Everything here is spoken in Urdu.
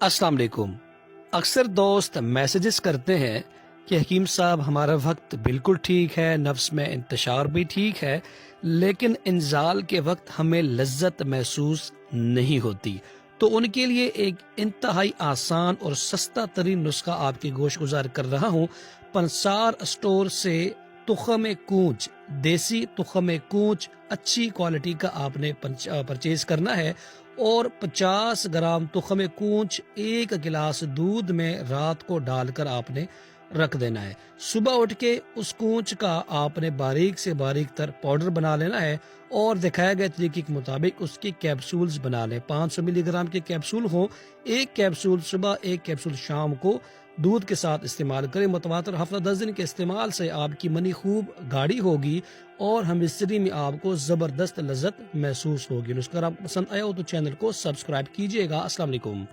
السلام علیکم۔ اکثر دوست میسیجز کرتے ہیں کہ حکیم صاحب ہمارا وقت بالکل ٹھیک ہے، نفس میں انتشار بھی ٹھیک ہے، لیکن انزال کے وقت ہمیں لذت محسوس نہیں ہوتی۔ تو ان کے لیے ایک انتہائی آسان اور سستا ترین نسخہ آپ کی گوش گزار کر رہا ہوں۔ پنسار اسٹور سے تخم کونچ، دیسی تخم کونچ اچھی کوالٹی کا آپ نے پرچیز کرنا ہے، اور 50 گرام تخم کونچ ایک گلاس دودھ میں رات کو ڈال کر آپ نے رکھ دینا ہے۔ صبح اٹھ کے اس کونچ کا آپ نے باریک سے باریک تر پاؤڈر بنا لینا ہے، اور دکھائے گئے طریقے کے مطابق اس کے کیپسولز بنا لیں۔ 500 ملی گرام کے کیپسول ہوں، ایک کیپسول صبح ایک کیپسول شام کو دودھ کے ساتھ استعمال کریں۔ متواتر ہفتہ 10 دن کے استعمال سے آپ کی منی خوب گاڑی ہوگی، اور ہمسری میں آپ کو زبردست لذت محسوس ہوگی۔ نسخہ آپ کو پسند آیا ہو تو چینل کو سبسکرائب کیجیے گا۔ السلام علیکم۔